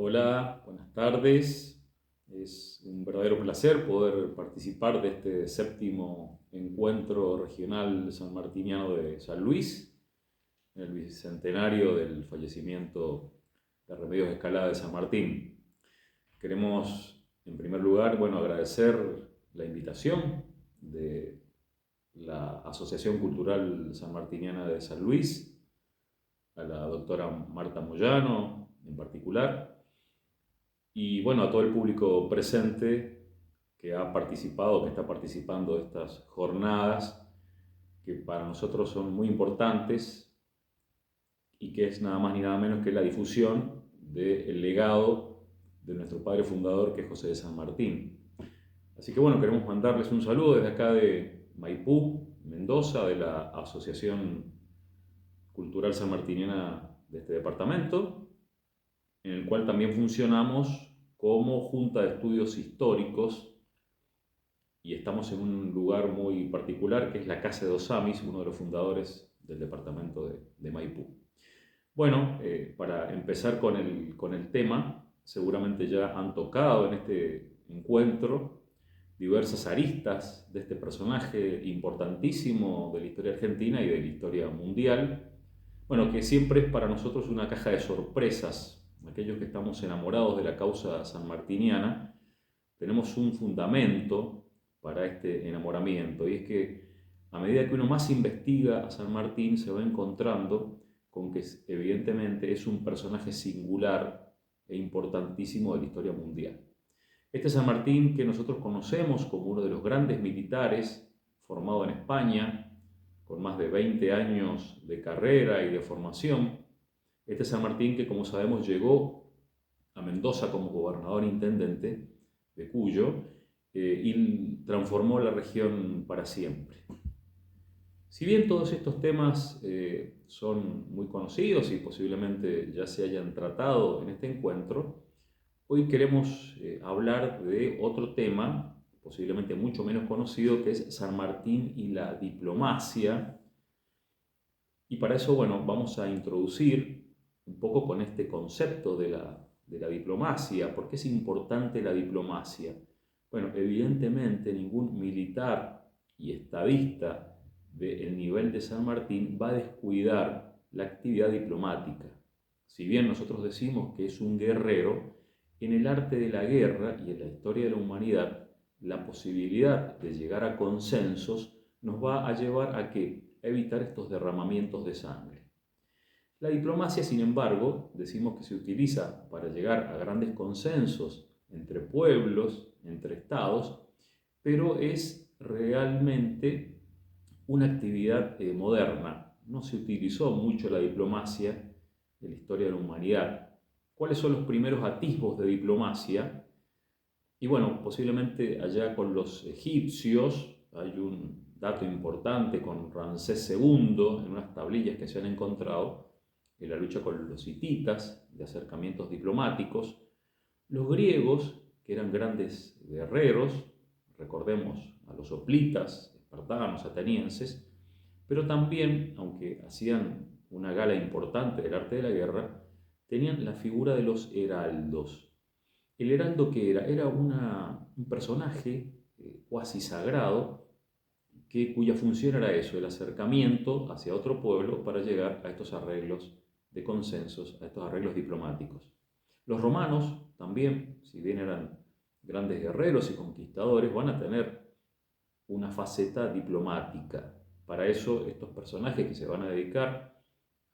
Hola, buenas tardes. Es un verdadero placer poder participar de este séptimo encuentro regional sanmartiniano de San Luis, en el bicentenario del fallecimiento de Remedios Escalada de San Martín. Queremos, en primer lugar, agradecer la invitación de la Asociación Cultural Sanmartiniana de San Luis, a la doctora Marta Moyano en particular, y a todo el público presente que ha participado, que está participando de estas jornadas, que para nosotros son muy importantes y que es nada más ni nada menos que la difusión del legado de nuestro padre fundador, que es José de San Martín. Así que queremos mandarles un saludo desde acá de Maipú, Mendoza, de la Asociación Cultural Sanmartiniana de este departamento, en el cual también funcionamos como Junta de Estudios Históricos, y estamos en un lugar muy particular que es la Casa de Osamis, uno de los fundadores del departamento de Maipú. Para empezar con el tema, seguramente ya han tocado en este encuentro diversas aristas de este personaje importantísimo de la historia argentina y de la historia mundial, que siempre es para nosotros una caja de sorpresas. Aquellos que estamos enamorados de la causa sanmartiniana, tenemos un fundamento para este enamoramiento, y es que a medida que uno más investiga a San Martín, se va encontrando con que evidentemente es un personaje singular e importantísimo de la historia mundial. Este San Martín que nosotros conocemos como uno de los grandes militares formado en España, con más de 20 años de carrera y de formación, este San Martín que, como sabemos, llegó a Mendoza como gobernador intendente de Cuyo, y transformó la región para siempre. Si bien todos estos temas son muy conocidos y posiblemente ya se hayan tratado en este encuentro, hoy queremos hablar de otro tema, posiblemente mucho menos conocido, que es San Martín y la diplomacia. Y para eso, vamos a introducir un poco con este concepto de la diplomacia. ¿Por qué es importante la diplomacia? Evidentemente ningún militar y estadista del nivel de San Martín va a descuidar la actividad diplomática. Si bien nosotros decimos que es un guerrero, en el arte de la guerra y en la historia de la humanidad, la posibilidad de llegar a consensos nos va a llevar a evitar estos derramamientos de sangre. La diplomacia, sin embargo, decimos que se utiliza para llegar a grandes consensos entre pueblos, entre estados, pero es realmente una actividad moderna. No se utilizó mucho la diplomacia en la historia de la humanidad. ¿Cuáles son los primeros atisbos de diplomacia? Y posiblemente allá con los egipcios hay un dato importante con Ramsés II en unas tablillas que se han encontrado en la lucha con los hititas, de acercamientos diplomáticos. Los griegos, que eran grandes guerreros, recordemos a los hoplitas, espartanos, atenienses, pero también, aunque hacían una gala importante del arte de la guerra, tenían la figura de los heraldos. El heraldo, que era un personaje cuasi sagrado, cuya función era eso, el acercamiento hacia otro pueblo para llegar a estos arreglos de consensos, a estos arreglos diplomáticos. Los romanos también, si bien eran grandes guerreros y conquistadores, van a tener una faceta diplomática. Para eso, estos personajes que se van a dedicar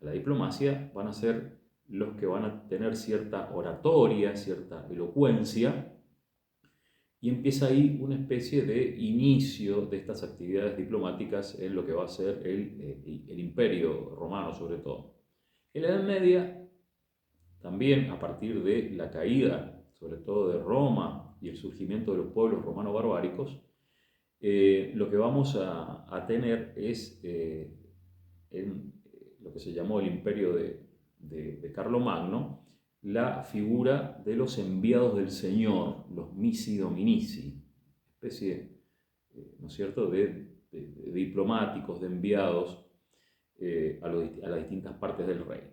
a la diplomacia van a ser los que van a tener cierta oratoria, cierta elocuencia, y empieza ahí una especie de inicio de estas actividades diplomáticas en lo que va a ser el Imperio Romano, sobre todo. En la Edad Media, también a partir de la caída, sobre todo de Roma, y el surgimiento de los pueblos romano-barbáricos, lo que vamos a tener es en lo que se llamó el Imperio de Carlomagno, la figura de los enviados del Señor, los missi dominici, especie, ¿no es cierto?, de diplomáticos, de enviados a las distintas partes del reino.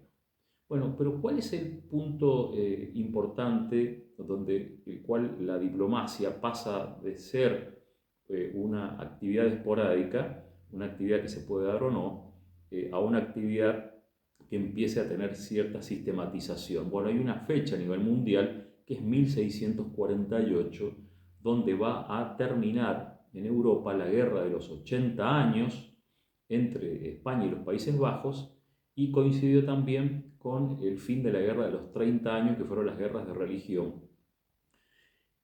Bueno, pero ¿cuál es el punto importante donde el cual la diplomacia pasa de ser una actividad esporádica, una actividad que se puede dar o no, a una actividad que empiece a tener cierta sistematización? Bueno, hay una fecha a nivel mundial que es 1648, donde va a terminar en Europa la guerra de los 80 años entre España y los Países Bajos, y coincidió también con el fin de la guerra de los 30 años, que fueron las guerras de religión.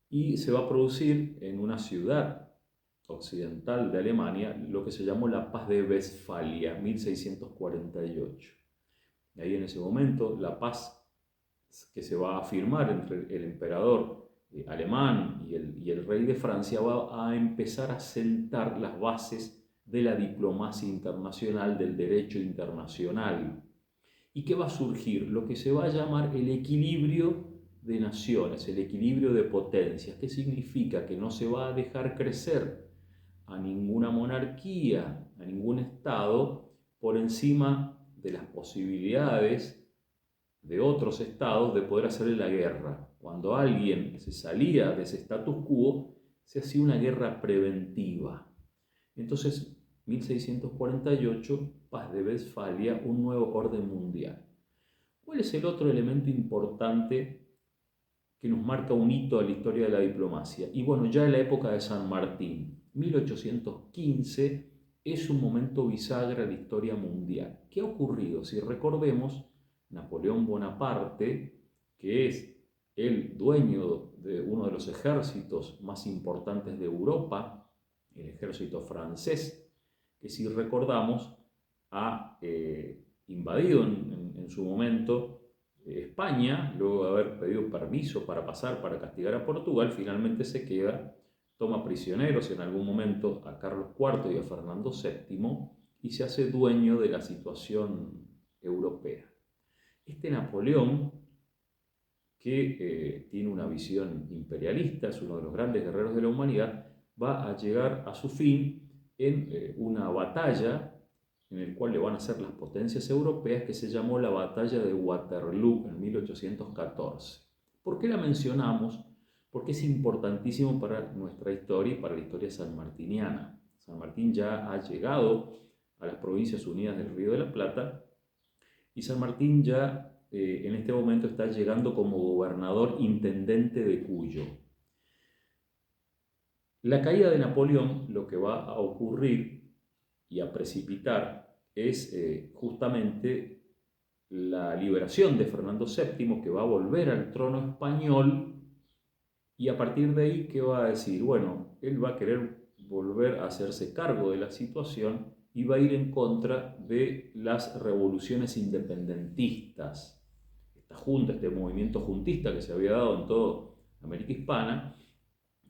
Y se va a producir en una ciudad occidental de Alemania lo que se llamó la Paz de Westfalia, 1648. Y ahí en ese momento la paz que se va a firmar entre el emperador alemán y el rey de Francia va a empezar a sentar las bases de la diplomacia internacional, del derecho internacional. ¿Y qué va a surgir? Lo que se va a llamar el equilibrio de naciones, el equilibrio de potencias. ¿Qué significa? Que no se va a dejar crecer a ninguna monarquía, a ningún estado, por encima de las posibilidades de otros estados de poder hacerle la guerra. Cuando alguien se salía de ese status quo, se hacía una guerra preventiva. Entonces, 1648, Paz de Westfalia, un nuevo orden mundial. ¿Cuál es el otro elemento importante que nos marca un hito a la historia de la diplomacia? Y bueno, ya en la época de San Martín, 1815, es un momento bisagra en la historia mundial. ¿Qué ha ocurrido? Si recordemos, Napoleón Bonaparte, que es el dueño de uno de los ejércitos más importantes de Europa, el ejército francés, que si recordamos ha invadido en su momento España, luego de haber pedido permiso para pasar, para castigar a Portugal, finalmente se queda, toma prisioneros en algún momento a Carlos IV y a Fernando VII y se hace dueño de la situación europea. Este Napoleón, que tiene una visión imperialista, es uno de los grandes guerreros de la humanidad, va a llegar a su fin en una batalla en el cual le van a hacer las potencias europeas, que se llamó la Batalla de Waterloo en 1814. ¿Por qué la mencionamos? Porque es importantísimo para nuestra historia y para la historia sanmartiniana. San Martín ya ha llegado a las Provincias Unidas del Río de la Plata y San Martín ya en este momento está llegando como gobernador intendente de Cuyo. La caída de Napoleón, lo que va a ocurrir y a precipitar es justamente la liberación de Fernando VII, que va a volver al trono español, y a partir de ahí, ¿qué va a decir? Bueno, él va a querer volver a hacerse cargo de la situación y va a ir en contra de las revoluciones independentistas. Esta junta, este movimiento juntista que se había dado en toda América Hispana,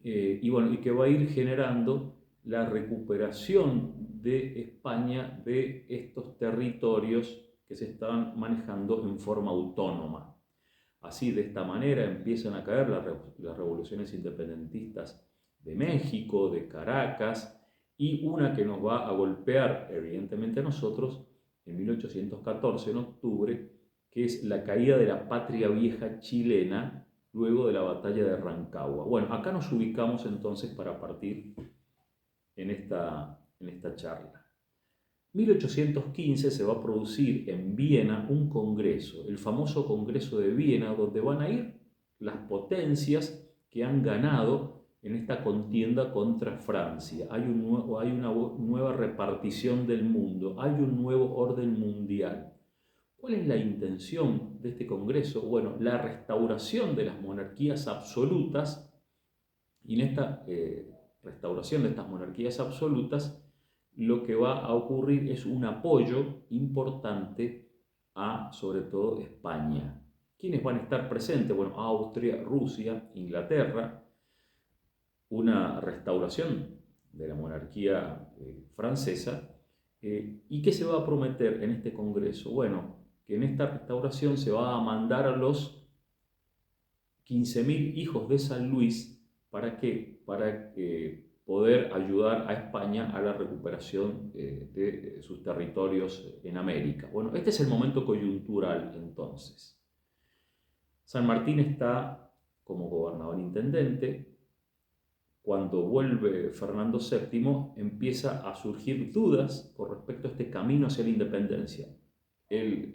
y bueno, y que va a ir generando la recuperación de España de estos territorios que se estaban manejando en forma autónoma. Así, de esta manera empiezan a caer las revoluciones independentistas de México, de Caracas, y una que nos va a golpear evidentemente a nosotros en 1814, en octubre, que es la caída de la patria vieja chilena luego de la batalla de Rancagua. Bueno, acá nos ubicamos entonces para partir en esta charla. 1815 se va a producir en Viena un congreso, el famoso Congreso de Viena, donde van a ir las potencias que han ganado en esta contienda contra Francia. Hay una nueva repartición del mundo, hay un nuevo orden mundial. ¿Cuál es la intención de este Congreso? Bueno, la restauración de las monarquías absolutas, y en esta restauración de estas monarquías absolutas, lo que va a ocurrir es un apoyo importante a, sobre todo, España. ¿Quiénes van a estar presentes? Bueno, Austria, Rusia, Inglaterra, una restauración de la monarquía francesa. ¿Y qué se va a prometer en este Congreso? Bueno, que en esta restauración se va a mandar a los 15.000 hijos de San Luis. ¿Para qué? Para poder ayudar a España a la recuperación de sus territorios en América. Bueno, este es el momento coyuntural entonces. San Martín está como gobernador intendente. Cuando vuelve Fernando VII empieza a surgir dudas con respecto a este camino hacia la independencia. El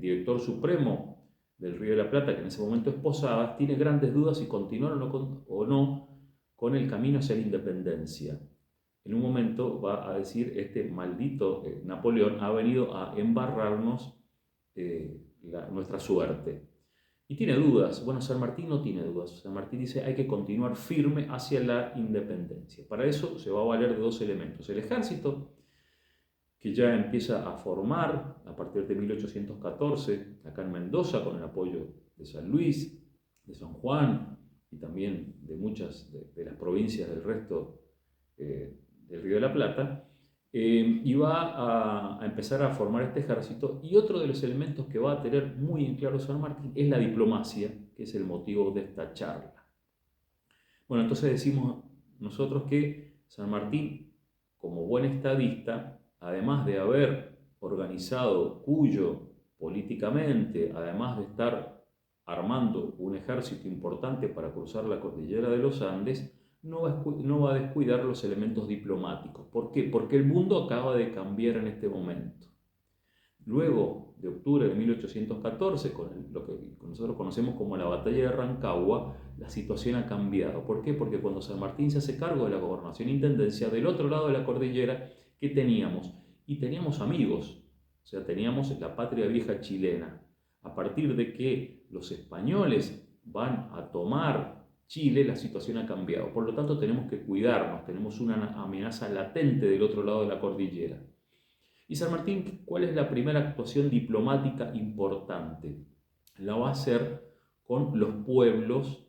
director supremo del Río de la Plata, que en ese momento es Posadas, tiene grandes dudas si continuar o no con el camino hacia la independencia. En un momento va a decir, este maldito Napoleón ha venido a embarrarnos nuestra suerte. Y tiene dudas. Bueno, San Martín no tiene dudas. San Martín dice hay que continuar firme hacia la independencia. Para eso se va a valer de dos elementos. El ejército, que ya empieza a formar a partir de 1814, acá en Mendoza, con el apoyo de San Luis, de San Juan y también de muchas de las provincias del resto del Río de la Plata, y va a empezar a formar este ejército. Y otro de los elementos que va a tener muy en claro San Martín es la diplomacia, que es el motivo de esta charla. Bueno, entonces decimos nosotros que San Martín, como buen estadista, además de haber organizado Cuyo políticamente, además de estar armando un ejército importante para cruzar la cordillera de los Andes, no va a descuidar los elementos diplomáticos. ¿Por qué? Porque el mundo acaba de cambiar en este momento. Luego de octubre de 1814, con lo que nosotros conocemos como la batalla de Rancagua, la situación ha cambiado. ¿Por qué? Porque cuando San Martín se hace cargo de la gobernación e intendencia, del otro lado de la cordillera, ¿qué teníamos? Y teníamos amigos, o sea, teníamos la patria vieja chilena. A partir de que los españoles van a tomar Chile, la situación ha cambiado. Por lo tanto, tenemos que cuidarnos, tenemos una amenaza latente del otro lado de la cordillera. Y San Martín, ¿cuál es la primera actuación diplomática importante? La va a hacer con los pueblos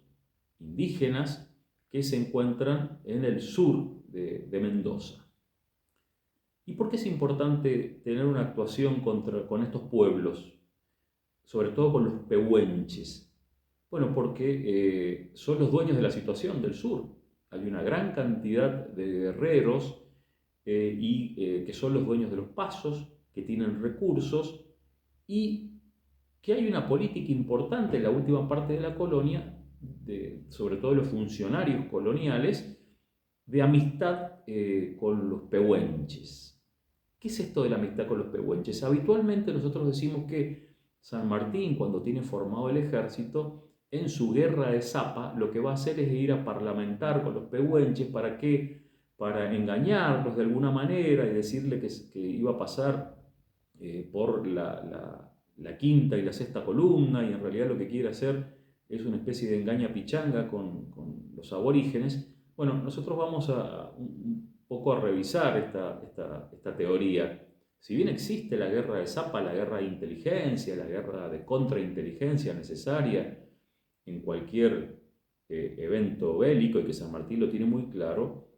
indígenas que se encuentran en el sur de Mendoza. ¿Y por qué es importante tener una actuación con estos pueblos? Sobre todo con los pehuenches. Bueno, porque son los dueños de la situación del sur. Hay una gran cantidad de guerreros que son los dueños de los pasos, que tienen recursos y que hay una política importante en la última parte de la colonia, sobre todo los funcionarios coloniales, de amistad con los pehuenches. ¿Qué es esto de la amistad con los pehuenches? Habitualmente nosotros decimos que San Martín, cuando tiene formado el ejército, en su guerra de Zapa, lo que va a hacer es ir a parlamentar con los pehuenches para engañarlos de alguna manera y decirle que iba a pasar por la quinta y la sexta columna, y en realidad lo que quiere hacer es una especie de engaña pichanga con los aborígenes. Bueno, nosotros vamos un poco a revisar esta teoría. Si bien existe la guerra de Zapa, la guerra de inteligencia, la guerra de contrainteligencia necesaria en cualquier evento bélico, y que San Martín lo tiene muy claro,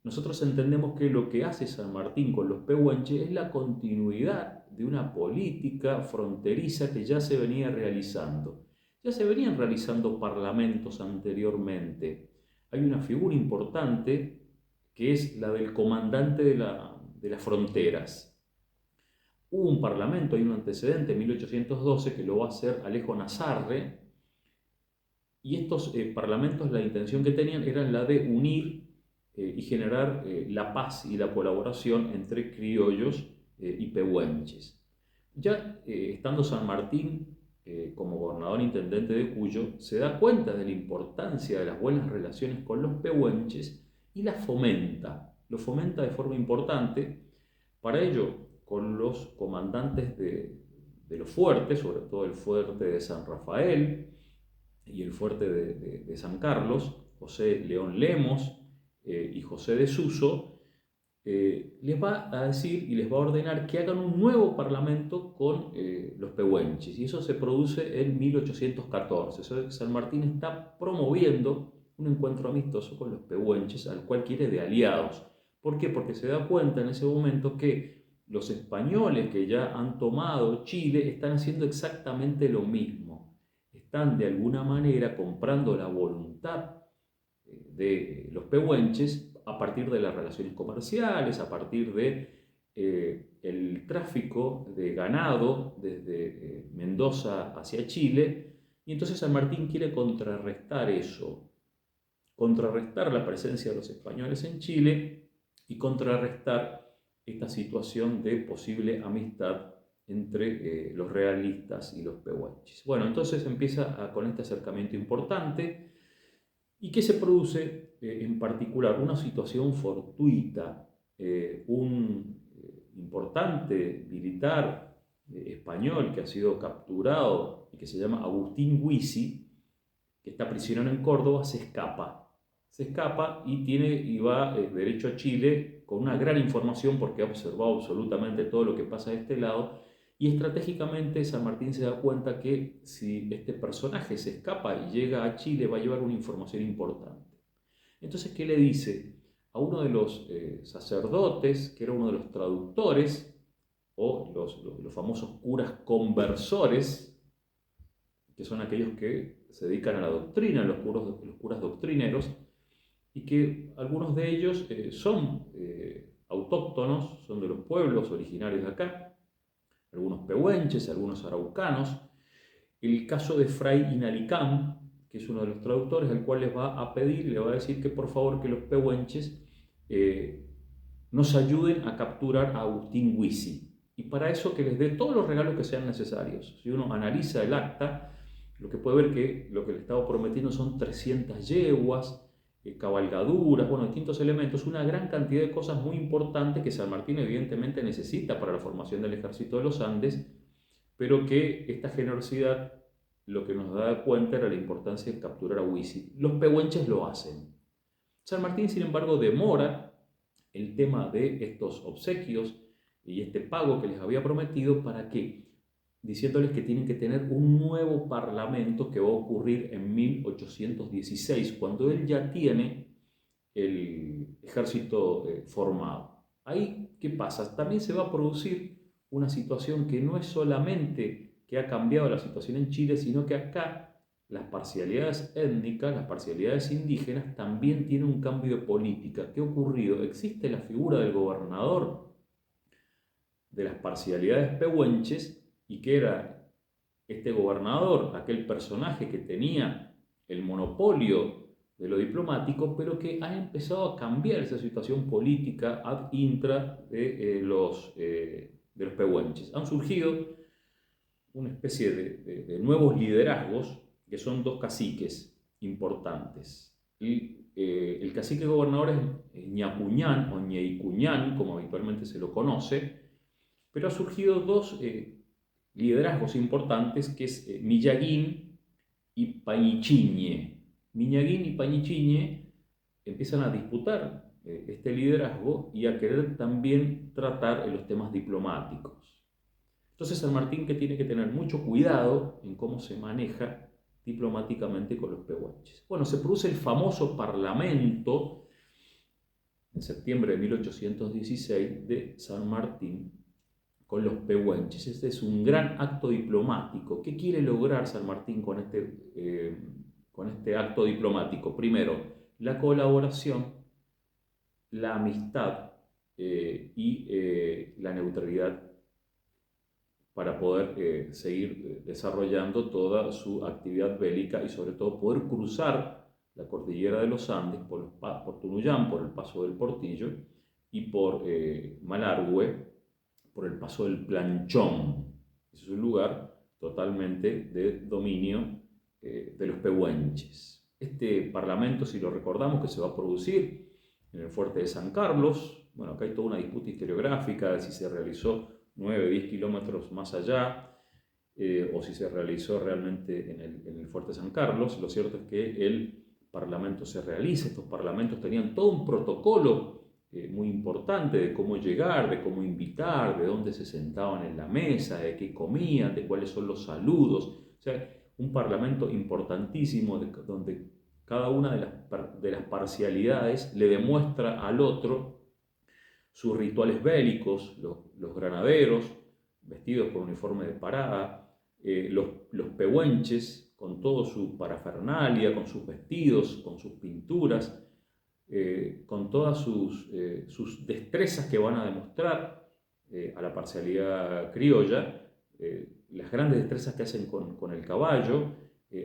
nosotros entendemos que lo que hace San Martín con los pehuenches es la continuidad de una política fronteriza que ya se venía realizando. Ya se venían realizando parlamentos anteriormente. Hay una figura importante que es la del comandante de las fronteras. Hubo un parlamento, hay un antecedente en 1812 que lo va a hacer Alejo Nazarre, y estos parlamentos, la intención que tenían era la de unir y generar la paz y la colaboración entre criollos y pehuenches. Ya estando San Martín como gobernador intendente de Cuyo, se da cuenta de la importancia de las buenas relaciones con los pehuenches y las fomenta. Lo fomenta de forma importante, para ello con los comandantes de los fuertes, sobre todo el fuerte de San Rafael y el fuerte de San Carlos, José León Lemos y José de Suso, les va a decir y les va a ordenar que hagan un nuevo parlamento con los pehuenches. Y eso se produce en 1814. O sea, San Martín está promoviendo un encuentro amistoso con los pehuenches, al cual quiere de aliados. ¿Por qué? Porque se da cuenta en ese momento que los españoles que ya han tomado Chile están haciendo exactamente lo mismo. Están de alguna manera comprando la voluntad de los pehuenches a partir de las relaciones comerciales, a partir de el tráfico de ganado desde Mendoza hacia Chile, y entonces San Martín quiere contrarrestar eso, contrarrestar la presencia de los españoles en Chile y contrarrestar esta situación de posible amistad entre los realistas y los pehuenches. Bueno, entonces empieza con este acercamiento importante y que se produce en particular una situación fortuita, un importante militar español que ha sido capturado y que se llama Agustín Guisi, que está prisionero en Córdoba, se escapa y va derecho a Chile con una gran información porque ha observado absolutamente todo lo que pasa de este lado, y estratégicamente San Martín se da cuenta que si este personaje se escapa y llega a Chile va a llevar una información importante. Entonces, ¿qué le dice? A uno de los sacerdotes, que era uno de los traductores, o los famosos curas conversores, que son aquellos que se dedican a la doctrina, los curas doctrineros, y que algunos de ellos son autóctonos, son de los pueblos originarios de acá, algunos pehuenches, algunos araucanos. El caso de Fray Inalicán, que es uno de los traductores, al cual les va a pedir, le va a decir que por favor que los pehuenches nos ayuden a capturar a Agustín Guisi, y para eso que les dé todos los regalos que sean necesarios. Si uno analiza el acta, lo que puede ver que lo que le estaba prometiendo son 300 yeguas, cabalgaduras, bueno, distintos elementos, una gran cantidad de cosas muy importantes que San Martín evidentemente necesita para la formación del ejército de los Andes, pero que esta generosidad lo que nos da cuenta era la importancia de capturar a Huici. Los pehuenches lo hacen. San Martín, sin embargo, demora el tema de estos obsequios y este pago que les había prometido. ¿Para qué? Diciéndoles que tienen que tener un nuevo parlamento que va a ocurrir en 1816, cuando él ya tiene el ejército formado. Ahí, ¿qué pasa? También se va a producir una situación que no es solamente que ha cambiado la situación en Chile, sino que acá las parcialidades étnicas, las parcialidades indígenas, también tienen un cambio de política. ¿Qué ha ocurrido? Existe la figura del gobernador de las parcialidades pehuenches, y que era este gobernador, aquel personaje que tenía el monopolio de lo diplomático, pero que ha empezado a cambiar esa situación política ad intra de los pehuenches. Han surgido una especie de nuevos liderazgos, que son dos caciques importantes. El cacique gobernador es Ñacuñán o Ñeicuñán, como habitualmente se lo conoce, pero ha surgido dos liderazgos importantes, que es Millaguín y Pañichiñe. Millaguín y Pañichiñe empiezan a disputar este liderazgo y a querer también tratar los temas diplomáticos. Entonces San Martín, que tiene que tener mucho cuidado en cómo se maneja diplomáticamente con los pehuenches. Bueno, se produce el famoso parlamento en septiembre de 1816 de San Martín con los pehuenches. Este es un gran acto diplomático. ¿Qué quiere lograr San Martín con este acto diplomático? Primero, la colaboración, la amistad y la neutralidad, para poder seguir desarrollando toda su actividad bélica y sobre todo poder cruzar la cordillera de los Andes por Tunuyán, por el paso del Portillo, y por Malargüe, por el paso del Planchón. Ese es un lugar totalmente de dominio de los pehuenches. Este parlamento, si lo recordamos, que se va a producir en el fuerte de San Carlos. Bueno, acá hay toda una disputa historiográfica de si se realizó 9, 10 kilómetros más allá, o si se realizó realmente en el fuerte San Carlos. Lo cierto es que el parlamento se realiza. Estos parlamentos tenían todo un protocolo muy importante de cómo llegar, de cómo invitar, de dónde se sentaban en la mesa, de qué comían, de cuáles son los saludos. O sea, un parlamento importantísimo donde cada una de las parcialidades le demuestra al otro sus rituales bélicos, los granaderos vestidos con uniforme de parada, los pehuenches con toda su parafernalia, con sus vestidos, con sus pinturas, con todas sus destrezas que van a demostrar a la parcialidad criolla, las grandes destrezas que hacen con el caballo,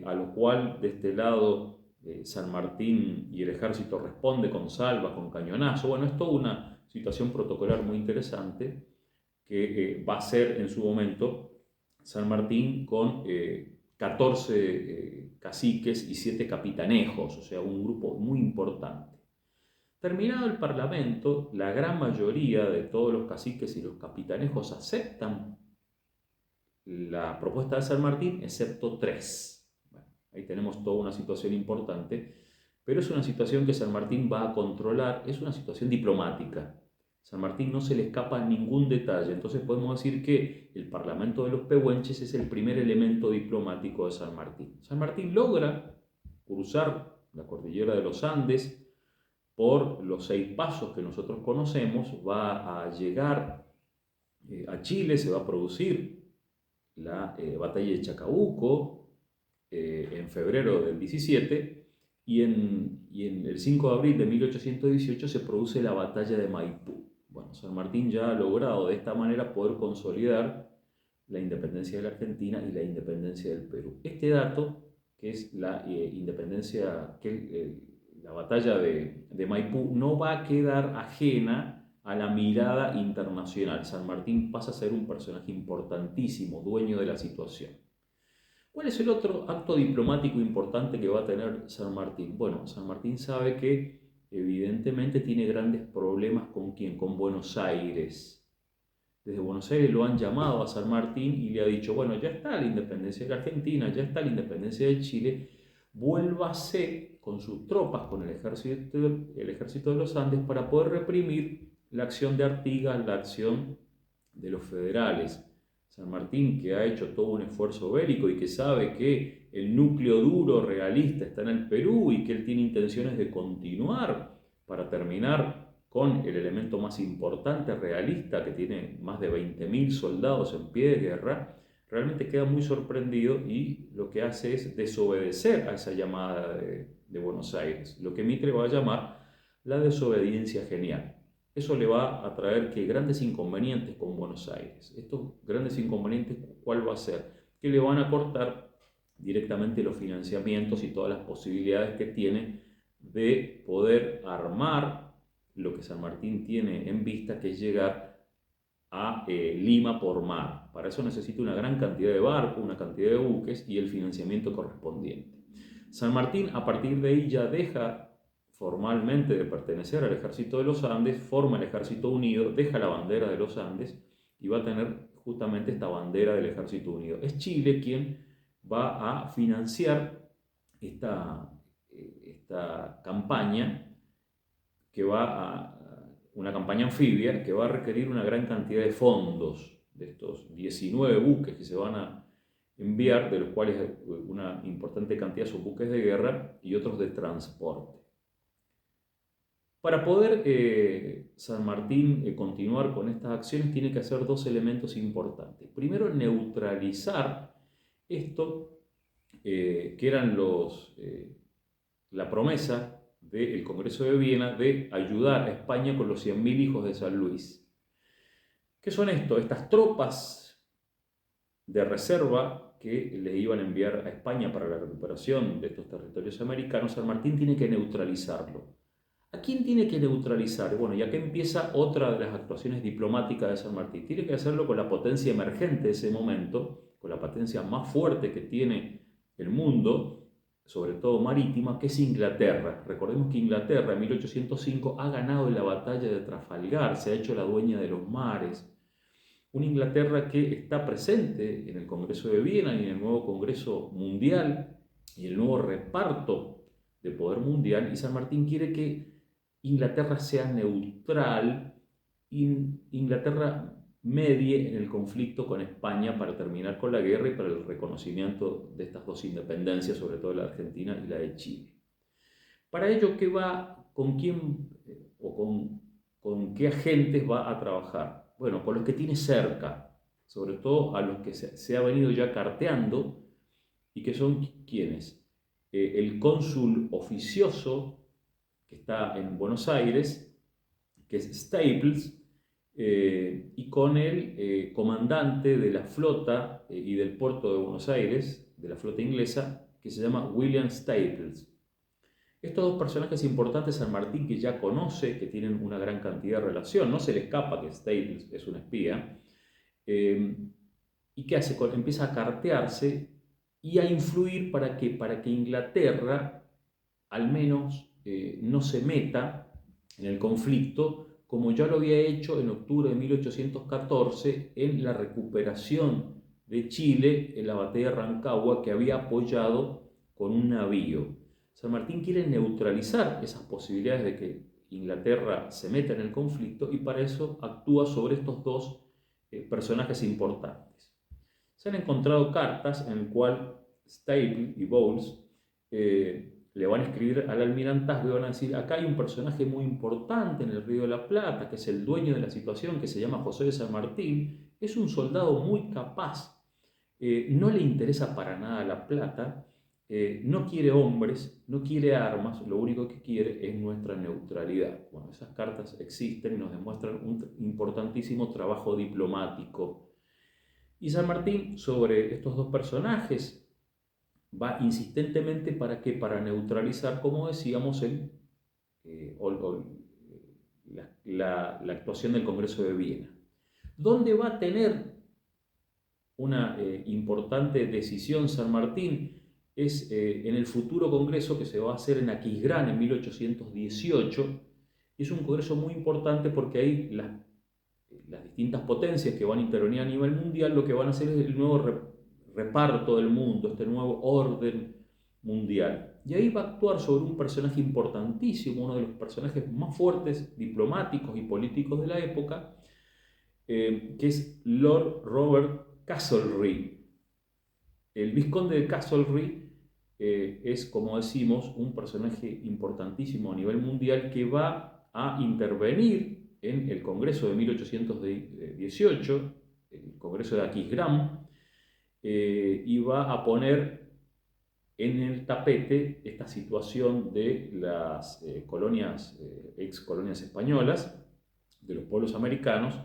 a lo cual de este lado San Martín y el ejército responde con salva, con cañonazo. Bueno, es toda una situación protocolar muy interesante que va a ser en su momento San Martín con 14 caciques y 7 capitanejos, o sea, un grupo muy importante. Terminado el parlamento, la gran mayoría de todos los caciques y los capitanejos aceptan la propuesta de San Martín, excepto 3. Bueno, ahí tenemos toda una situación importante, pero es una situación que San Martín va a controlar, es una situación diplomática. San Martín no se le escapa ningún detalle, entonces podemos decir que el Parlamento de los Pehuenches es el primer elemento diplomático de San Martín. San Martín logra cruzar la cordillera de los Andes por los 6 pasos que nosotros conocemos, va a llegar a Chile, se va a producir la batalla de Chacabuco en febrero del 17 y en el 5 de abril de 1818 se produce la batalla de Maipú. Bueno, San Martín ya ha logrado de esta manera poder consolidar la independencia de la Argentina y la independencia del Perú. Este dato, que es la independencia, la batalla de Maipú, no va a quedar ajena a la mirada internacional. San Martín pasa a ser un personaje importantísimo, dueño de la situación. ¿Cuál es el otro acto diplomático importante que va a tener San Martín? Bueno, San Martín sabe que evidentemente tiene grandes problemas con ¿quién? Con Buenos Aires. Desde Buenos Aires lo han llamado a San Martín y le ha dicho, bueno, ya está la independencia de la Argentina, ya está la independencia de Chile, vuélvase con sus tropas, con el ejército de los Andes, para poder reprimir la acción de Artigas, la acción de los federales. San Martín, que ha hecho todo un esfuerzo bélico y que sabe que el núcleo duro realista está en el Perú y que él tiene intenciones de continuar para terminar con el elemento más importante realista, que tiene más de 20.000 soldados en pie de guerra, realmente queda muy sorprendido y lo que hace es desobedecer a esa llamada de Buenos Aires, lo que Mitre va a llamar la desobediencia genial. Eso le va a traer que grandes inconvenientes con Buenos Aires. Estos grandes inconvenientes, ¿cuál va a ser? Que le van a cortar directamente los financiamientos y todas las posibilidades que tiene de poder armar lo que San Martín tiene en vista, que es llegar a Lima por mar. Para eso necesita una gran cantidad de barcos, una cantidad de buques y el financiamiento correspondiente. San Martín a partir de ahí ya deja formalmente de pertenecer al ejército de los Andes, forma el ejército unido, deja la bandera de los Andes y va a tener justamente esta bandera del ejército unido. Es Chile quien va a financiar esta campaña, que va a una campaña anfibia que va a requerir una gran cantidad de fondos, de estos 19 buques que se van a enviar, de los cuales una importante cantidad son buques de guerra y otros de transporte. Para poder San Martín continuar con estas acciones, tiene que hacer 2 elementos importantes. Primero, neutralizar esto que eran la promesa del Congreso de Viena de ayudar a España con los 100.000 hijos de San Luis. ¿Qué son esto? Estas tropas de reserva que le iban a enviar a España para la recuperación de estos territorios americanos. San Martín tiene que neutralizarlo. ¿A quién tiene que neutralizar? Bueno, y acá empieza otra de las actuaciones diplomáticas de San Martín. Tiene que hacerlo con la potencia emergente de ese momento, con la potencia más fuerte que tiene el mundo, sobre todo marítima, que es Inglaterra. Recordemos que Inglaterra en 1805 ha ganado la batalla de Trafalgar, se ha hecho la dueña de los mares. Una Inglaterra que está presente en el Congreso de Viena y en el nuevo Congreso Mundial y el nuevo reparto de poder mundial, y San Martín quiere que Inglaterra sea neutral, Inglaterra medie en el conflicto con España para terminar con la guerra y para el reconocimiento de estas 2 independencias, sobre todo la Argentina y la de Chile. Para ello, ¿con quién o con qué agentes va a trabajar? Bueno, con los que tiene cerca, sobre todo a los que se ha venido ya carteando, y que son ¿quiénes? El cónsul oficioso que está en Buenos Aires, que es Staples, y con el comandante de la flota y del puerto de Buenos Aires, de la flota inglesa, que se llama William Staples. Estos dos personajes importantes, San Martín, que ya conoce, que tienen una gran cantidad de relación, no se le escapa que Staples es un espía, ¿y qué hace? Empieza a cartearse y a influir para que Inglaterra al menos no se meta en el conflicto, como ya lo había hecho en octubre de 1814 en la recuperación de Chile en la batalla de Rancagua, que había apoyado con un navío. San Martín quiere neutralizar esas posibilidades de que Inglaterra se meta en el conflicto y para eso actúa sobre estos dos personajes importantes. Se han encontrado cartas en las cuales Staples y Bowles le van a escribir al almirantazgo y van a decir: acá hay un personaje muy importante en el Río de la Plata, que es el dueño de la situación, que se llama José de San Martín, es un soldado muy capaz, no le interesa para nada la plata, no quiere hombres, no quiere armas, lo único que quiere es nuestra neutralidad. Bueno, esas cartas existen y nos demuestran un importantísimo trabajo diplomático. Y San Martín, sobre estos dos personajes, va insistentemente para neutralizar, como decíamos, la actuación del Congreso de Viena. ¿Dónde va a tener una importante decisión San Martín? Es en el futuro Congreso que se va a hacer en Aquisgrán en 1818. Es un congreso muy importante porque ahí las distintas potencias que van a intervenir a nivel mundial lo que van a hacer es el nuevo reparto del mundo, este nuevo orden mundial. Y ahí va a actuar sobre un personaje importantísimo, uno de los personajes más fuertes, diplomáticos y políticos de la época, que es Lord Robert Castlereagh. El vizconde de Castlereagh es, como decimos, un personaje importantísimo a nivel mundial que va a intervenir en el Congreso de 1818, el Congreso de Aquisgrán, y va a poner en el tapete esta situación de las ex colonias españolas, de los pueblos americanos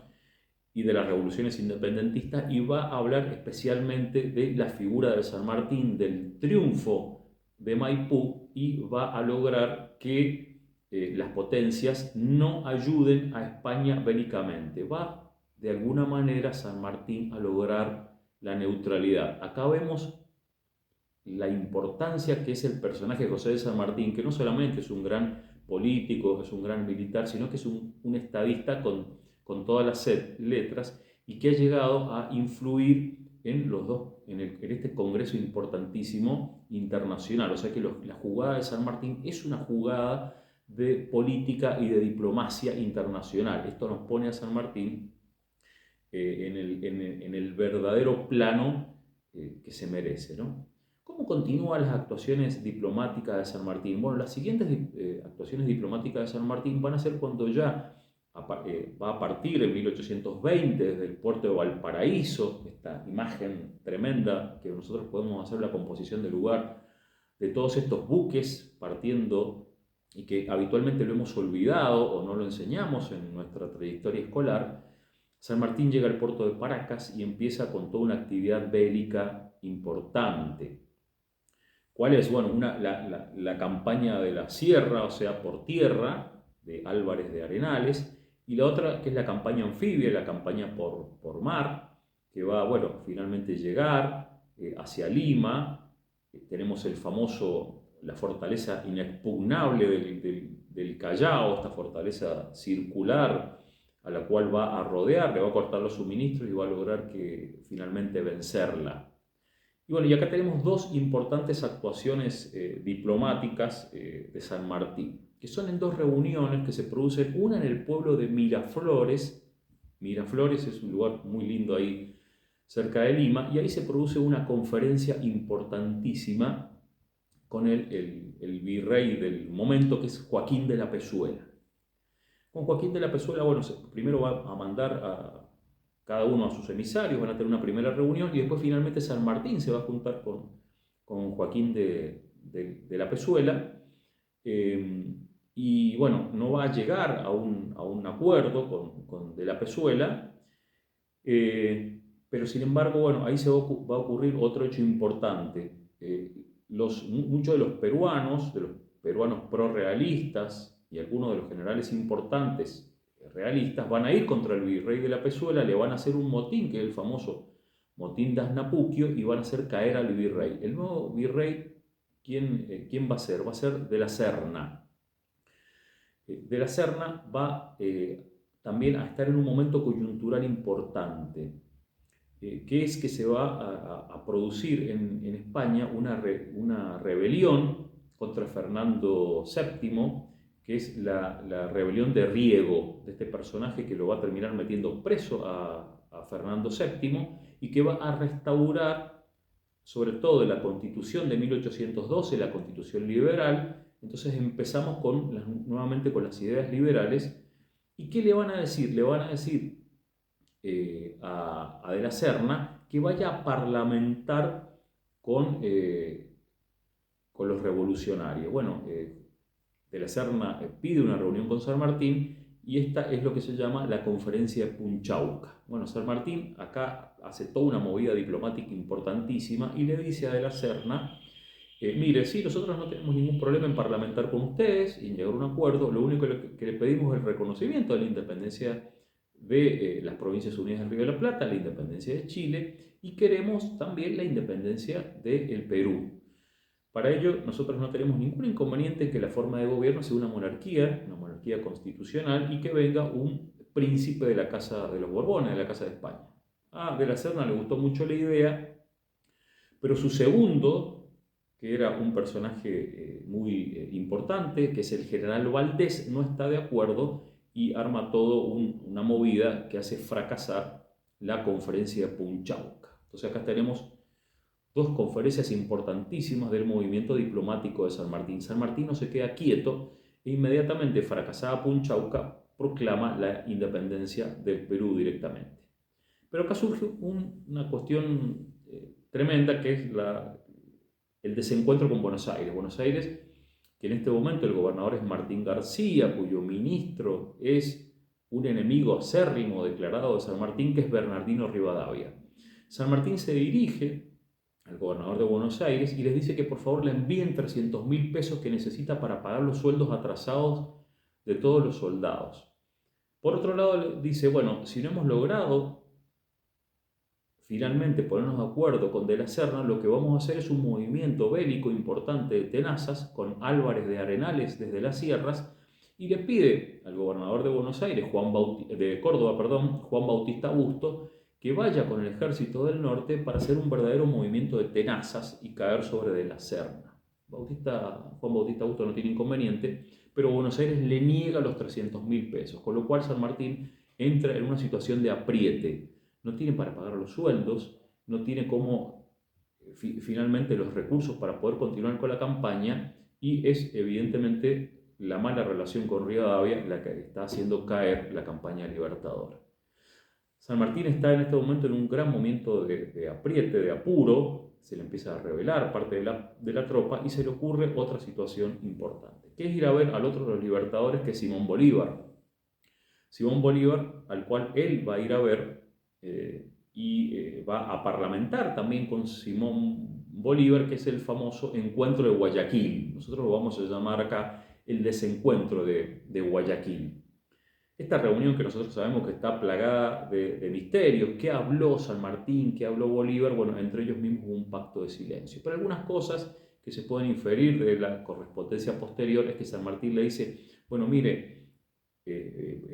y de las revoluciones independentistas, y va a hablar especialmente de la figura de San Martín, del triunfo de Maipú, y va a lograr que las potencias no ayuden a España bélicamente. Va de alguna manera San Martín a lograr la neutralidad. Acá vemos la importancia que es el personaje de José de San Martín, que no solamente es un gran político, es un gran militar, sino que es un estadista con todas las letras y que ha llegado a influir en los dos, en este congreso importantísimo internacional. O sea que la jugada de San Martín es una jugada de política y de diplomacia internacional. Esto nos pone a San Martín en el verdadero plano que se merece, ¿no? ¿Cómo continúan las actuaciones diplomáticas de San Martín? Bueno, las siguientes actuaciones diplomáticas de San Martín van a ser cuando ya va a partir en 1820 desde el puerto de Valparaíso, esta imagen tremenda que nosotros podemos hacer la composición del lugar de todos estos buques partiendo y que habitualmente lo hemos olvidado o no lo enseñamos en nuestra trayectoria escolar. San Martín llega al puerto de Paracas y empieza con toda una actividad bélica importante. ¿Cuál es? Bueno, la campaña de la Sierra, o sea, por tierra, de Álvarez de Arenales, y la otra que es la campaña anfibia, la campaña por mar, que va, bueno, finalmente llegar hacia Lima. Tenemos la fortaleza inexpugnable del Callao, esta fortaleza circular a la cual va a rodear, le va a cortar los suministros y va a lograr que finalmente vencerla. Y bueno, y acá tenemos dos importantes actuaciones diplomáticas de San Martín, que son en dos reuniones que se producen, una en el pueblo de Miraflores. Miraflores es un lugar muy lindo ahí cerca de Lima, y ahí se produce una conferencia importantísima con el virrey del momento, que es Joaquín de la Pezuela. Con Joaquín de la Pezuela, bueno, primero va a mandar a cada uno a sus emisarios, van a tener una primera reunión y después finalmente San Martín se va a juntar con Joaquín de la Pezuela. y bueno, no va a llegar a un acuerdo con De la Pezuela, pero sin embargo, bueno, ahí va a ocurrir otro hecho importante. Muchos de los peruanos prorrealistas y algunos de los generales importantes realistas van a ir contra el virrey de la Pezuela, le van a hacer un motín, que es el famoso motín de Asnapuquio, y van a hacer caer al virrey. El nuevo virrey, ¿quién va a ser? Va a ser de la Serna. De la Serna va también a estar en un momento coyuntural importante, que es que se va a producir en España una rebelión contra Fernando VII, que es la rebelión de Riego, de este personaje que lo va a terminar metiendo preso a Fernando VII y que va a restaurar, sobre todo en la Constitución de 1812, la Constitución liberal. Entonces empezamos nuevamente con las ideas liberales. ¿Y qué le van a decir? Le van a decir a De la Serna que vaya a parlamentar con los revolucionarios. Bueno, De la Serna pide una reunión con San Martín y esta es lo que se llama la Conferencia de Punchauca. Bueno, San Martín acá hace toda una movida diplomática importantísima y le dice a De la Serna, mire, sí, nosotros no tenemos ningún problema en parlamentar con ustedes y en llegar a un acuerdo, lo único que le pedimos es el reconocimiento de la independencia de las Provincias Unidas del Río de la Plata, la independencia de Chile, y queremos también la independencia del Perú. Para ello, nosotros no tenemos ningún inconveniente en que la forma de gobierno sea una monarquía constitucional, y que venga un príncipe de la Casa de los Borbones, de la Casa de España. A De la Serna le gustó mucho la idea, pero su segundo, que era un personaje muy importante, que es el general Valdés, no está de acuerdo y arma todo una movida que hace fracasar la Conferencia de Punchauca. Entonces acá tenemos dos conferencias importantísimas del movimiento diplomático de San Martín. San Martín no se queda quieto e inmediatamente, fracasada Punchauca, proclama la independencia del Perú directamente. Pero acá surge una cuestión tremenda, que es el desencuentro con Buenos Aires. Buenos Aires, que en este momento el gobernador es Martín García, cuyo ministro es un enemigo acérrimo declarado de San Martín, que es Bernardino Rivadavia. San Martín se dirige al gobernador de Buenos Aires y les dice que por favor le envíen 300.000 pesos que necesita para pagar los sueldos atrasados de todos los soldados. Por otro lado, dice, bueno, si no hemos logrado finalmente ponernos de acuerdo con De la Serna, lo que vamos a hacer es un movimiento bélico importante de tenazas con Álvarez de Arenales desde las sierras, y le pide al gobernador de Buenos Aires, de Córdoba, Juan Bautista Busto, que vaya con el ejército del norte para hacer un verdadero movimiento de tenazas y caer sobre De la Serna. Juan Bautista Busto no tiene inconveniente, pero Buenos Aires le niega los 300.000 pesos, con lo cual San Martín entra en una situación de apriete. No tiene para pagar los sueldos, no tiene finalmente los recursos para poder continuar con la campaña, y es evidentemente la mala relación con Rivadavia la que está haciendo caer la campaña libertadora. San Martín está en este momento en un gran momento de apriete, de apuro, se le empieza a rebelar parte de la tropa y se le ocurre otra situación importante, que es ir a ver al otro de los libertadores, que es Simón Bolívar. Simón Bolívar, al cual él va a ir a ver va a parlamentar también con Simón Bolívar, que es el famoso encuentro de Guayaquil. Nosotros lo vamos a llamar acá el desencuentro de Guayaquil. Esta reunión que nosotros sabemos que está plagada de misterios. ¿Qué habló San Martín? ¿Qué habló Bolívar? Bueno, entre ellos mismos hubo un pacto de silencio. Pero algunas cosas que se pueden inferir de la correspondencia posterior es que San Martín le dice, bueno, mire,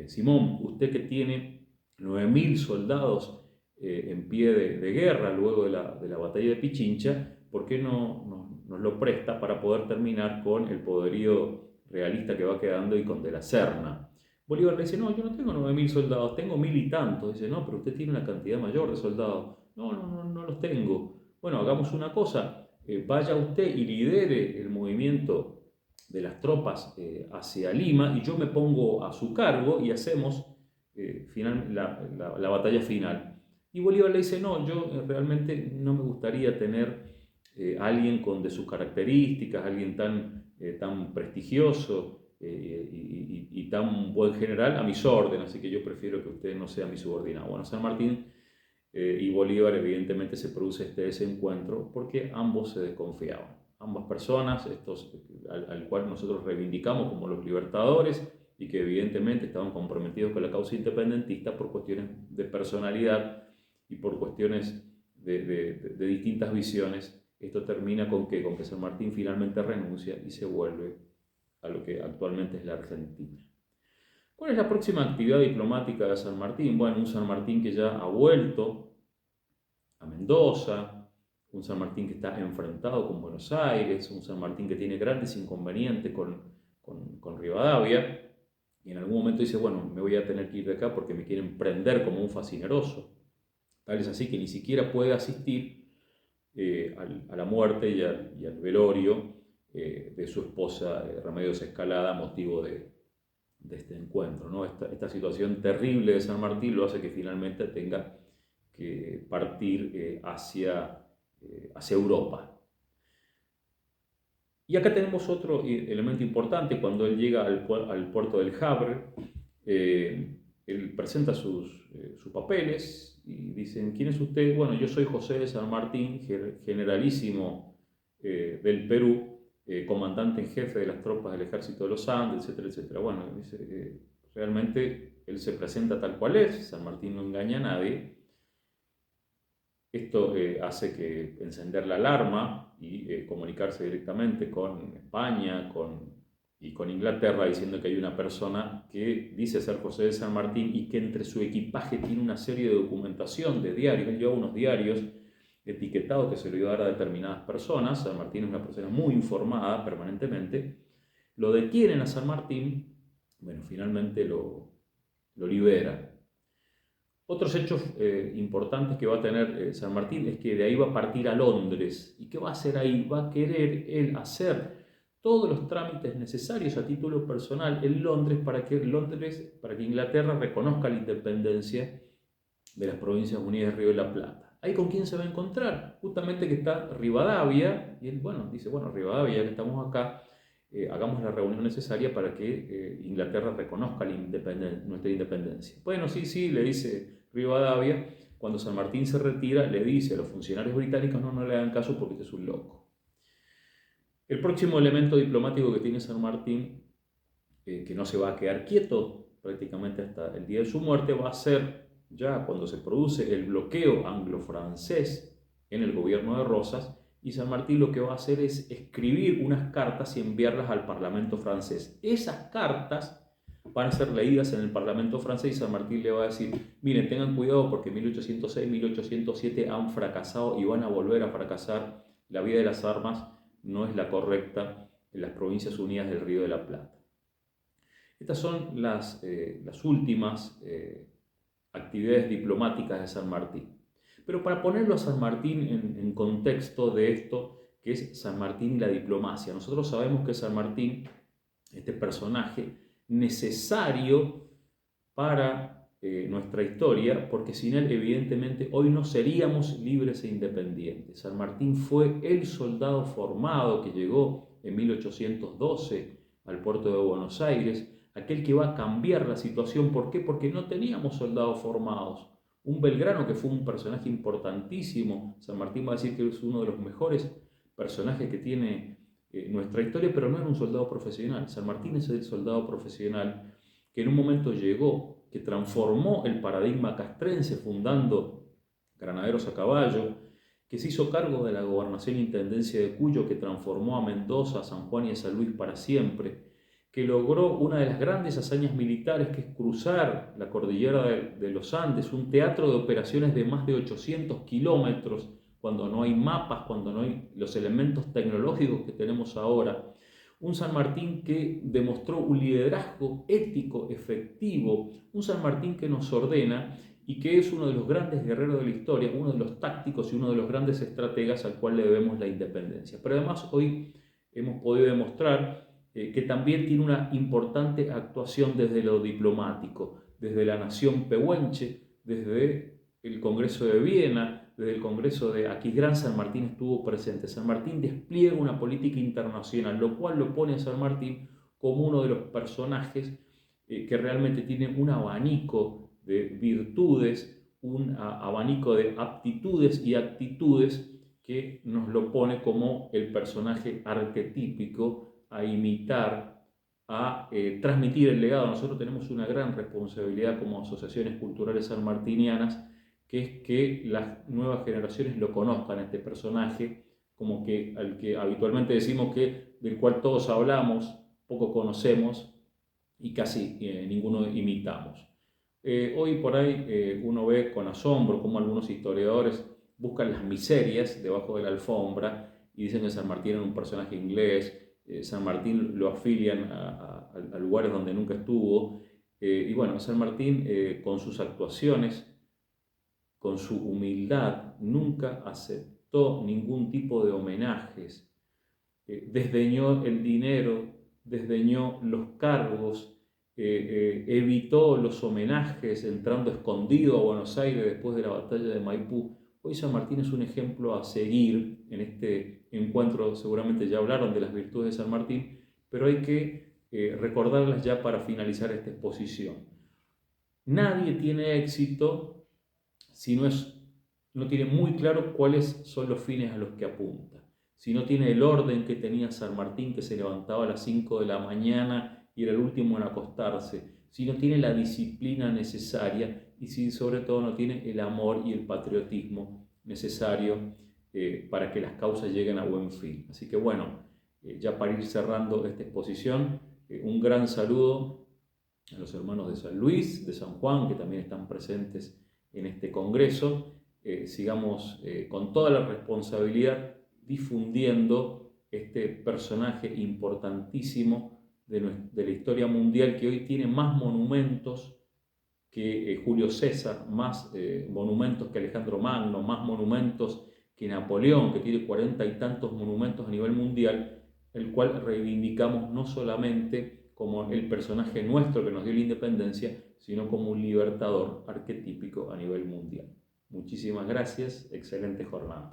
Simón, usted que tiene 9.000 soldados en pie de guerra luego de la batalla de Pichincha, ¿por qué no nos lo presta para poder terminar con el poderío realista que va quedando y con De la Serna? Bolívar le dice, no, yo no tengo 9.000 soldados, tengo 1.000 y tantos. Dice, no, pero usted tiene una cantidad mayor de soldados. No los tengo. Bueno, hagamos una cosa, vaya usted y lidere el movimiento de las tropas hacia Lima, y yo me pongo a su cargo y hacemos la batalla final. Y Bolívar le dice, no, yo realmente no me gustaría tener alguien de sus características, alguien tan prestigioso y tan buen general a mis órdenes, así que yo prefiero que usted no sea mi subordinado. Bueno, San Martín y Bolívar, evidentemente se produce este desencuentro porque ambos se desconfiaban. Ambas personas, al cual nosotros reivindicamos como los libertadores y que evidentemente estaban comprometidos con la causa independentista por cuestiones de personalidad y por cuestiones de distintas visiones, esto termina con que San Martín finalmente renuncia y se vuelve a lo que actualmente es la Argentina. ¿Cuál es la próxima actividad diplomática de San Martín? Bueno, un San Martín que ya ha vuelto a Mendoza, un San Martín que está enfrentado con Buenos Aires, un San Martín que tiene grandes inconvenientes con Rivadavia, y en algún momento dice, bueno, me voy a tener que ir de acá porque me quieren prender como un fascineroso. Tal es así que ni siquiera puede asistir a la muerte y al velorio de su esposa Remedios Escalada, motivo de este encuentro, ¿no? Esta situación terrible de San Martín lo hace que finalmente tenga que partir hacia Europa. Y acá tenemos otro elemento importante. Cuando él llega al puerto del Havre, él presenta sus papeles y dicen, ¿quién es usted? Bueno, yo soy José de San Martín, generalísimo del Perú, comandante en jefe de las tropas del ejército de los Andes, etcétera, etcétera. Bueno, dice, realmente él se presenta tal cual es, San Martín no engaña a nadie. Esto hace que encender la alarma y comunicarse directamente con España y con Inglaterra, diciendo que hay una persona que dice ser José de San Martín y que entre su equipaje tiene una serie de documentación de diarios. Él lleva unos diarios etiquetados que se lo iba a dar a determinadas personas. San Martín es una persona muy informada permanentemente. Lo detienen a San Martín, bueno, finalmente lo libera. Otros hechos importantes que va a tener San Martín es que de ahí va a partir a Londres. ¿Y qué va a hacer ahí? Va a querer él hacer todos los trámites necesarios a título personal en Londres para que Inglaterra reconozca la independencia de las Provincias Unidas del Río de la Plata. ¿Ahí con quién se va a encontrar? Justamente que está Rivadavia, y él, dice, Rivadavia, ya que estamos acá, hagamos la reunión necesaria para que Inglaterra reconozca nuestra independencia. Bueno, sí, le dice Rivadavia. Cuando San Martín se retira, le dice a los funcionarios británicos, no le hagan caso porque este es un loco. El próximo elemento diplomático que tiene San Martín, que no se va a quedar quieto prácticamente hasta el día de su muerte, va a ser ya cuando se produce el bloqueo anglo-francés en el gobierno de Rosas, y San Martín lo que va a hacer es escribir unas cartas y enviarlas al Parlamento francés. Esas cartas van a ser leídas en el Parlamento francés y San Martín le va a decir, miren, tengan cuidado porque 1806, 1807 han fracasado y van a volver a fracasar. La vía de las armas no es la correcta en las Provincias Unidas del Río de la Plata. Estas son las últimas actividades diplomáticas de San Martín. Pero para ponerlo a San Martín en contexto de esto, que es San Martín y la diplomacia, nosotros sabemos que San Martín, este personaje necesario para nuestra historia, porque sin él evidentemente hoy no seríamos libres e independientes. San Martín fue el soldado formado que llegó en 1812 al puerto de Buenos Aires, aquel que va a cambiar la situación. ¿Por qué? Porque no teníamos soldados formados. Un Belgrano que fue un personaje importantísimo, San Martín va a decir que es uno de los mejores personajes que tiene nuestra historia, pero no era un soldado profesional. San Martín es el soldado profesional que en un momento llegó, que transformó el paradigma castrense fundando Granaderos a Caballo, que se hizo cargo de la gobernación e intendencia de Cuyo, que transformó a Mendoza, a San Juan y a San Luis para siempre, que logró una de las grandes hazañas militares, que es cruzar la cordillera de los Andes, un teatro de operaciones de más de 800 kilómetros, cuando no hay mapas, cuando no hay los elementos tecnológicos que tenemos ahora. Un San Martín que demostró un liderazgo ético efectivo, un San Martín que nos ordena y que es uno de los grandes guerreros de la historia, uno de los tácticos y uno de los grandes estrategas al cual le debemos la independencia. Pero además hoy hemos podido demostrar que también tiene una importante actuación desde lo diplomático, desde la nación pehuenche, desde el Congreso de Viena, desde el Congreso de Aquisgrán. San Martín estuvo presente. San Martín despliega una política internacional, lo cual lo pone a San Martín como uno de los personajes que realmente tiene un abanico de virtudes, un abanico de aptitudes y actitudes que nos lo pone como el personaje arquetípico a imitar, a transmitir el legado. Nosotros tenemos una gran responsabilidad como asociaciones culturales sanmartinianas, que es que las nuevas generaciones lo conozcan, este personaje, como que al que habitualmente decimos que del cual todos hablamos, poco conocemos y casi ninguno imitamos. Hoy por ahí uno ve con asombro cómo algunos historiadores buscan las miserias debajo de la alfombra y dicen que San Martín era un personaje inglés. San Martín lo afilian a lugares donde nunca estuvo. Y bueno, San Martín con sus actuaciones, con su humildad, nunca aceptó ningún tipo de homenajes, desdeñó el dinero, desdeñó los cargos, evitó los homenajes entrando escondido a Buenos Aires después de la batalla de Maipú. Hoy San Martín es un ejemplo a seguir en este encuentro. Seguramente ya hablaron de las virtudes de San Martín, pero hay que recordarlas ya para finalizar esta exposición. Nadie tiene éxito si no tiene muy claro cuáles son los fines a los que apunta, si no tiene el orden que tenía San Martín, que se levantaba a las 5 de la mañana y era el último en acostarse, si no tiene la disciplina necesaria y si sobre todo no tiene el amor y el patriotismo necesario para que las causas lleguen a buen fin. Así que bueno, ya para ir cerrando esta exposición, un gran saludo a los hermanos de San Luis, de San Juan, que también están presentes en este congreso. Sigamos con toda la responsabilidad difundiendo este personaje importantísimo de la historia mundial, que hoy tiene más monumentos que Julio César, más monumentos que Alejandro Magno, más monumentos que Napoleón, que tiene 40 y tantos monumentos a nivel mundial, el cual reivindicamos no solamente como el personaje nuestro que nos dio la independencia, sino como un libertador arquetípico a nivel mundial. Muchísimas gracias, excelente jornada.